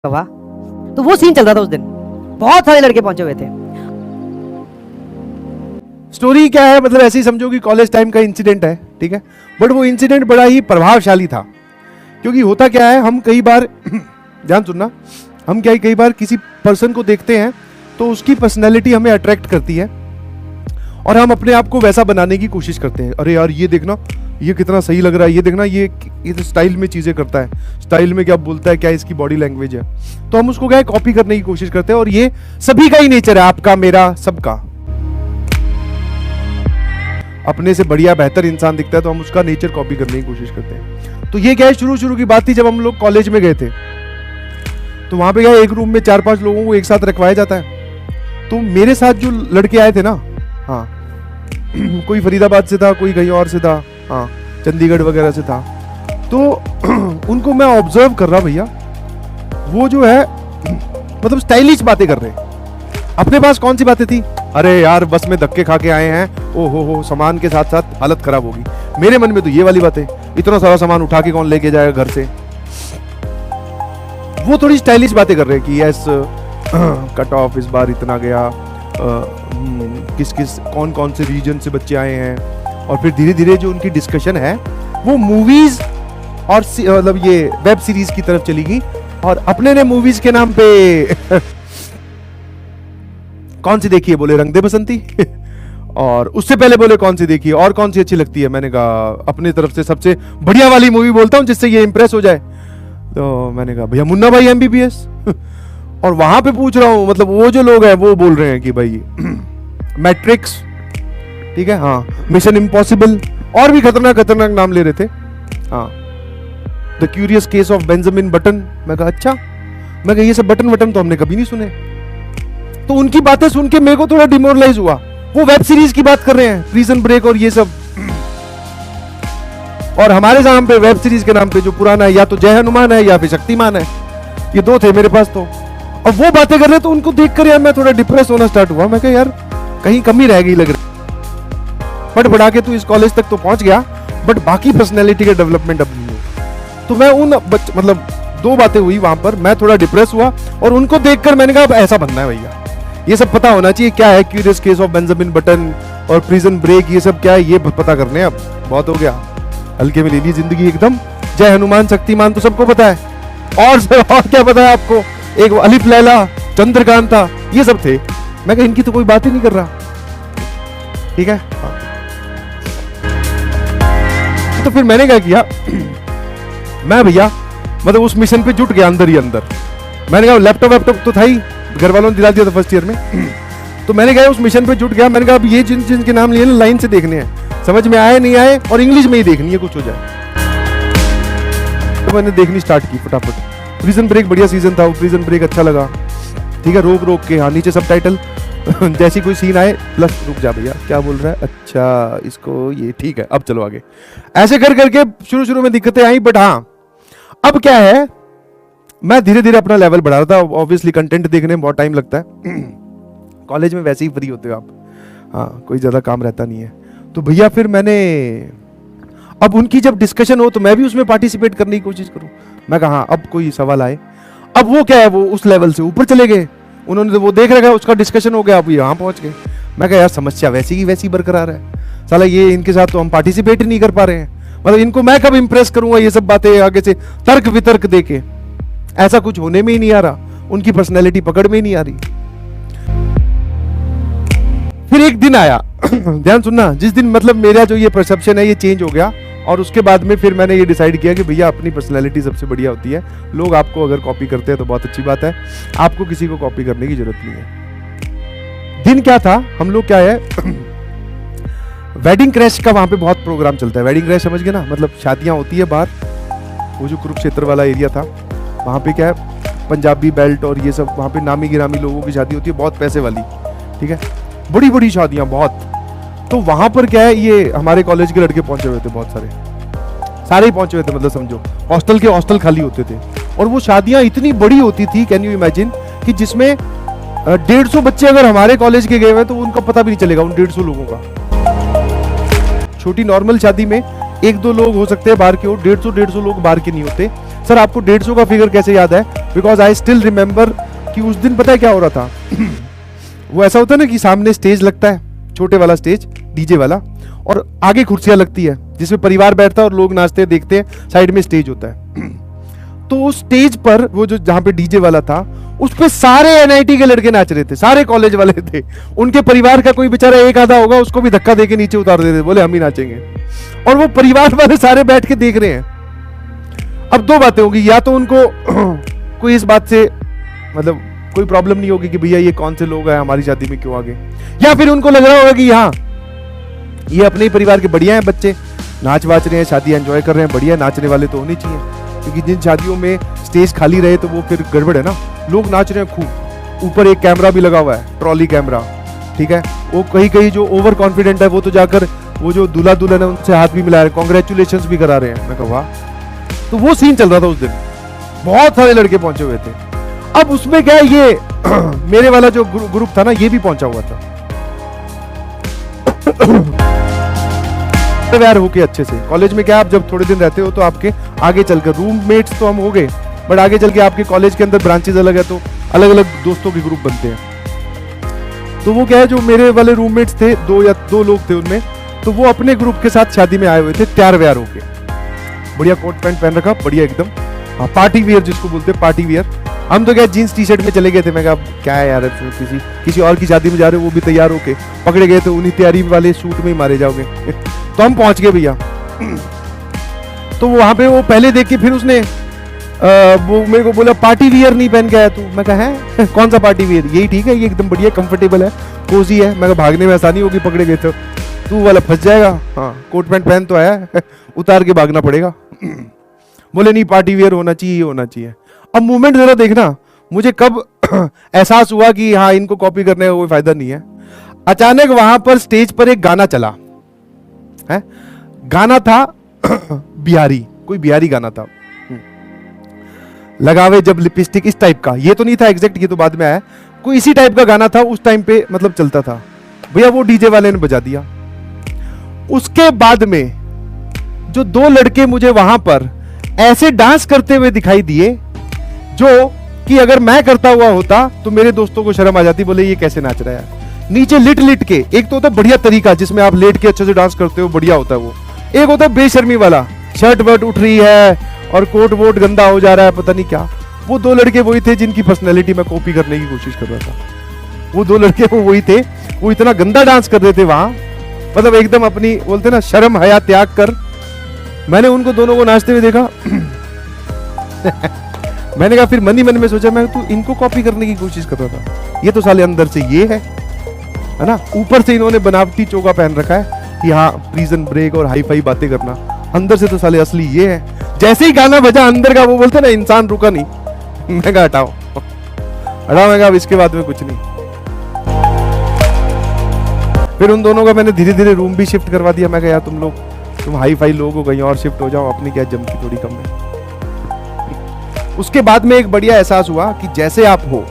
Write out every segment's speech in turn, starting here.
वाह। तो वो सीन चल रहा था उस दिन, बहुत सारे लड़के पहुंचे हुए थे। स्टोरी क्या है, मतलब ऐसे ही समझो कि कॉलेज टाइम का इंसिडेंट है, ठीक है। बट वो इंसिडेंट बड़ा ही प्रभावशाली था, क्योंकि होता क्या है, हम कई बार ध्यान सुनना, हम क्या कई बार किसी पर्सन को देखते हैं तो उसकी पर्सनैलिटी हमें अट्रैक्ट करती है और हम अपने आप को वैसा बनाने की कोशिश करते हैं। अरे यार ये देखना, ये कितना सही लग रहा है, ये देखना, ये तो स्टाइल में चीजें करता है, स्टाइल में क्या बोलता है, क्या इसकी बॉडी लैंग्वेज है, तो हम उसको क्या है कॉपी करने की कोशिश करते हैं। और ये सभी का ही नेचर है, आपका, मेरा, सबका। अपने से बढ़िया बेहतर इंसान दिखता है तो हम उसका नेचर कॉपी करने की कोशिश करते हैं। तो ये क्या है, शुरू की बात थी जब हम लोग कॉलेज में गए थे, तो वहां पे क्या एक रूम में 4-5 लोगों को एक साथ रखवाया जाता है। तो मेरे साथ जो लड़के आए थे ना, हाँ कोई फरीदाबाद से था, कोई कहीं और से था, हाँ चंडीगढ़ वगैरह से था, तो उनको मैं ऑब्जर्व कर रहा, भैया वो जो है मतलब स्टाइलिश बातें कर रहे हैं। अपने पास कौन सी बातें थी, अरे यार बस में धक्के खा के आए हैं, ओ हो सामान के साथ साथ हालत खराब होगी। मेरे मन में तो ये वाली बातें, इतना सारा सामान उठा के कौन लेके जाएगा घर से। वो थोड़ी स्टाइलिश बातें कर रहे हैं कि यस कट ऑफ इस बार इतना गया, किस किस कौन कौन से रीजन से बच्चे आए हैं। और फिर धीरे धीरे जो उनकी डिस्कशन है वो मूवीज और मतलब ये वेब सीरीज की तरफ चली गई। और अपने ने मूवीज के नाम पे कौन सी देखी है, बोले रंग दे बसंती और उससे पहले बोले कौन सी देखी है और कौन सी अच्छी लगती है। मैंने कहा अपनी तरफ से सबसे बढ़िया वाली मूवी बोलता हूं जिससे ये इंप्रेस हो जाए। तो मैंने कहा भैया मुन्ना भाई एमबीबीएस और वहां पे पूछ रहा हूं, मतलब वो जो लोग हैं वो बोल रहे हैं कि भाई मैट्रिक्स, ठीक है, हाँ मिशन इम्पॉसिबल, और भी खतरनाक नाम ले रहे थे, हाँ the curious case of Benjamin button. मैं कहा अच्छा, मैं कहा ये सब बटन तो हमने कभी नहीं सुने। तो उनकी बातें सुन के मेरे को थोड़ा डिमोरलाइज हुआ। वो वेब सीरीज की बात कर रहे हैं, प्रिजन ब्रेक और ये सब, और हमारे नाम पे वेब सीरीज के नाम पे जो पुराना है या तो जय हनुमान है या फिर शक्तिमान है, ये दो थे मेरे पास। तो और वो बातें कर रहे तो उनको देखकर यार मैं थोड़ा डिप्रेस होना स्टार्ट हुआ। मैं कहा यार कहीं कमी रह गई लग रही, बट बढ़ा के तू इस कॉलेज तक तो पहुंच गया, बट बाकी पर्सनैलिटी का डेवलपमेंट अब नहीं हुआ। तो मैं उन मतलब दो बातें हुई वहां पर, मैं थोड़ा डिप्रेस हुआ और उनको देखकर मैंने कहा ऐसा बनना है भैया, ये सब पता होना चाहिए क्या है curious case of Benjamin button और प्रिजन ब्रेक, ये सब क्या है ये पता करने। अब बहुत हो गया, हल्के में ले ली जिंदगी एकदम। जय हनुमान शक्तिमान तो सबको पता है, और क्या पता है आपको, एक अलिफ लैला चंद्रकांता ये सब थे। मैं कहा इनकी तो कोई बात ही नहीं कर रहा, ठीक है। हाँ। तो फिर मैंने क्या किया, मैं भैया मतलब उस मिशन पे जुट गया अंदर ही अंदर। मैंने कहा लैपटॉप तो था ही, घर वालों ने दिला दिया था फर्स्ट ईयर में। तो मैंने कहा उस मिशन पे जुट गया। मैंने कहा अब ये जिनके नाम लिए ना लाइन से देखने हैं, समझ में आए नहीं आए, और इंग्लिश में ही देखनी है, कुछ हो जाए। तो मैंने देखनी स्टार्ट की फटाफट। प्रिजन ब्रेक बढ़िया सीजन था, वो प्रिजन ब्रेक अच्छा लगा, ठीक है। रोक के, हाँ नीचे सबटाइटल जैसी कोई सीन आए प्लस रुक जा भैया क्या बोल रहा है, अच्छा इसको ये ठीक है, अब चलो आगे। ऐसे कर करके शुरू में दिक्कतें आई, बट हाँ अब क्या है, मैं धीरे धीरे अपना लेवल बढ़ा रहा था। ऑब्वियसली कंटेंट देखने में बहुत टाइम लगता है, कॉलेज में वैसे ही फ्री होते हो आप, हाँ कोई ज्यादा काम रहता नहीं है। तो भैया फिर मैंने अब उनकी जब डिस्कशन हो तो मैं भी उसमें पार्टिसिपेट करने की कोशिश करूं। मैं कहा अब कोई सवाल आए, अब वो क्या है, वो उस लेवल से ऊपर चले गए, उन्होंने तो वो देख रखा, उसका डिस्कशन हो गया, अब यहाँ पहुंच गए। मैं कहा यार समस्या वैसी की वैसी बरकरार है, साला ये इनके साथ तो हम पार्टिसिपेट ही नहीं कर पा रहे हैं। मतलब इनको मैं कब इंप्रेस करूंगा, ये सब बातें आगे से तर्क वितर्क देके, ऐसा कुछ होने में ही नहीं आ रहा, उनकी पर्सनैलिटी पकड़ में ही नहीं आ रही। फिर एक दिन आया ध्यान सुनना, जिस दिन मतलब मेरा जो ये परसेप्शन है ये चेंज हो गया, और उसके बाद में फिर मैंने ये डिसाइड किया कि भैया अपनी पर्सनैलिटी सबसे बढ़िया होती है। लोग आपको अगर कॉपी करते हैं तो बहुत अच्छी बात है, आपको किसी को कॉपी करने की जरूरत नहीं है। दिन क्या था, हम लोग क्या है वेडिंग क्रैश का वहां पे बहुत प्रोग्राम चलता है। वेडिंग क्रैश समझ गए ना, मतलब शादियां होती है बाहर, वो जो कुरुक्षेत्र वाला एरिया था वहां पे क्या है पंजाबी बेल्ट और ये सब, वहां पे नामी गिरामी लोगों की शादी होती है, बहुत पैसे वाली, ठीक है, बड़ी बड़ी शादियां बहुत। तो वहां पर क्या है, ये हमारे कॉलेज के लड़के पहुंचे हुए थे, बहुत सारे ही पहुंचे हुए थे, मतलब समझो हॉस्टल के हॉस्टल खाली होते थे। और वो शादियां इतनी बड़ी होती थी, कैन यू इमेजिन, कि जिसमें 150 बच्चे अगर हमारे कॉलेज के गए हुए तो उनका पता भी नहीं चलेगा उन 150 लोगों का। छोटी नॉर्मल शादी में 1-2 लोग हो सकते हैं बाहर के, हो 150 लोग बाहर के नहीं होते। सर आपको 150 का फिगर कैसे याद है? बिकॉज आई स्टिल रिमेंबर कि उस दिन पता है क्या हो रहा था वो ऐसा होता है ना कि सामने स्टेज लगता है, छोटे वाला स्टेज डीजे वाला, और आगे कुर्सियां लगती है जिसमें परिवार बैठता है और लोग नाचते देखते हैं, साइड में स्टेज होता है। तो उस स्टेज पर वो जो जहां पे डीजे वाला था उस पे सारे एनआईटी के लड़के नाच रहे थे, सारे कॉलेज वाले थे। उनके परिवार का कोई बेचारा एक आधा होगा, उसको भी धक्का देके नीचे उतार देते, बोले हम ही नाचेंगे, और वो परिवार वाले सारे बैठ के देख रहे हैं। अब दो बातें होगी, या तो उनको कोई इस बात से मतलब कोई प्रॉब्लम नहीं होगी कि भैया ये कौन से लोग हैं, हमारी शादी में क्यों आ गए, या फिर उनको लग रहा होगा कि हाँ ये अपने ही परिवार के बढ़िया हैं बच्चे, नाच वाच रहे हैं, शादी एंजॉय कर रहे हैं, बढ़िया नाचने वाले तो होने चाहिए। क्योंकि जिन शादियों में स्टेज खाली रहे तो वो फिर गड़बड़ है ना, लोग नाच रहे हैं खूब, ऊपर एक कैमरा भी लगा हुआ है, ट्रॉली कैमरा, ठीक है। वो कहीं कहीं जो ओवर कॉन्फिडेंट है वो तो जाकर वो जो दूल्हा दुल्हन है उनसे हाथ भी मिला रहे, कॉन्ग्रेचुलेशन भी करा रहे हैं। मैं कहा वाह। तो वो सीन चल रहा था उस दिन, बहुत सारे लड़के पहुंचे हुए थे। अब उसमें क्या है, ये मेरे वाला जो ग्रुप था ना, ये भी पहुंचा हुआ था तैयार होके अच्छे से। कॉलेज में क्या, आप जब थोड़े दिन रहते हो तो आपके आगे चलकर रूममेट्स तो हम हो गए, बट आगे चल के आपके कॉलेज के अंदर ब्रांचेस अलग है, तो अलग अलग दोस्तों के ग्रुप बनते हैं। तो वो क्या है, जो मेरे वाले रूममेट्स थे, दो लोग थे उनमें, तो वो अपने ग्रुप के साथ शादी में आए हुए थे, तैयार व्यार होके, बढ़िया कोट पैंट पहन रखा, बढ़िया एकदम पार्टी वियर जिसको बोलते हैं, पार्टी वियर। हम तो क्या जीन्स टी शर्ट में चले गए थे। मैं कहा क्या है यार, किसी और की शादी में जा रहे हो, वो भी तैयार होके, पकड़े गए थे उन्हीं तैयारी वाले सूट में ही मारे जाओगे। तो हम पहुंच गए भैया। तो वहां पे वो पहले देख के फिर उसने वो मेरे को बोला पार्टी वियर नहीं पहन के आया तू। मैं कहा है कौन सा पार्टी वियर, यही ठीक है, ये एकदम बढ़िया कंफर्टेबल है, कोजी है। मैं कहा भागने में आसानी होगी, पकड़े गए तो तू वाला फंस जाएगा। हाँ कोट पैंट पहन तो आया है, उतार के भागना पड़ेगा। बोले नहीं पार्टी वियर होना चाहिए, ये होना चाहिए। अब मूवमेंट जरा देखना, मुझे कब एहसास हुआ कि हाँ इनको कॉपी करने का कोई फायदा नहीं है। अचानक वहां पर स्टेज पर एक गाना चला है, गाना था बिहारी, कोई बिहारी गाना था, लगावे जब लिपस्टिक, इस टाइप का। ये तो नहीं था एग्जैक्ट, ये तो बाद में आया, कोई इसी टाइप का गाना था उस टाइम पे, मतलब चलता था भैया। वो डीजे वाले ने बजा दिया। उसके बाद में जो दो लड़के मुझे वहां पर ऐसे डांस करते हुए दिखाई दिए जो कि अगर मैं करता हुआ होता तो मेरे दोस्तों को शर्म आ जाती, बोले ये कैसे नाच रहा है नीचे लिट लिट के। एक तो होता है बढ़िया तरीका जिसमें आप लेट के अच्छे से डांस करते हो, बढ़िया होता है वो। एक होता है बेशर्मी वाला, शर्ट वर्ट उठ रही है और कोट वोट गंदा हो जा रहा है, पता नहीं क्या। वो दो लड़के वही थे जिनकी पर्सनैलिटी मैं कॉपी करने की कोशिश कर रहा था। वो दो लड़के वो वही थे, वो इतना गंदा डांस कर रहे थे वहां, मतलब एकदम अपनी बोलते ना शर्म हया त्याग कर। मैंने उनको दोनों को नाचते हुए देखा। मैंने कहा, फिर मन ही मन में सोचा, मैं तो इनको कॉपी करने की कोशिश कर रहा था, ये तो साले अंदर से ये है ना। ऊपर से इन्होंने बनावटी चोगा पहन रखा है कि हाँ प्रिजन ब्रेक और हाई फाई बातें करना, अंदर से तो साले असली ये है। जैसे ही गाना बजा अंदर का, वो बोलते ना इंसान रुका नहीं। मैं कहा हटाओ हटाओ, मैं कहा इसके बाद में कुछ नहीं। फिर उन दोनों का मैंने धीरे धीरे रूम भी शिफ्ट करवा दिया। मैं कहा यार तुम हाई फाई लोग हो, कहीं और शिफ्ट हो जाओ, अपनी क्या जम की थोड़ी कम है। उसके बाद में एक बढ़िया एहसास हुआ कि जैसे आप हो,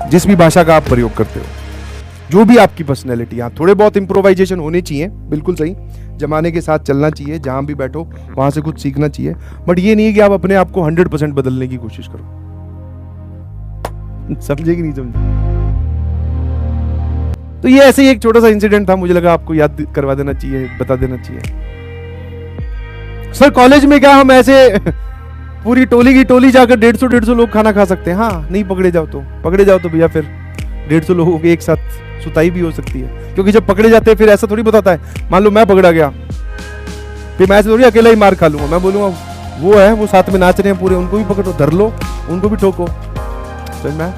जिस भी भाषा का आप प्रयोग करते हो, जो भी आपकी पर्सनैलिटी, यहाँ थोड़े बहुत इंप्रोवाइजेशन होने चाहिए, बिल्कुल सही, जमाने के साथ चलना चाहिए, जहां भी बैठो वहां से कुछ सीखना चाहिए, बट ये नहीं है कि आप अपने आप को 100% बदलने की कोशिश करो। समझे कि नहीं समझे? तो ये ऐसे ही एक छोटा सा इंसिडेंट था, मुझे लगा आपको याद करवा देना चाहिए, बता देना चाहिए। सर कॉलेज में क्या हम ऐसे पूरी टोली की टोली जाकर 150 लोग खाना खा सकते हैं? हाँ, नहीं पकड़े जाओ तो भैया फिर 150 लोगों की एक साथ सुताई भी हो सकती है। क्योंकि जब पकड़े जाते हैं फिर ऐसा थोड़ी बताता है, मान लो मैं पकड़ा गया, फिर मैं ऐसे थोड़ी अकेला ही मार खा लूंगा। मैं बोलूंगा वो है, वो साथ में नाच रहे हैं पूरे, उनको भी पकड़ो, धर लो, उनको भी ठोको। समझ में?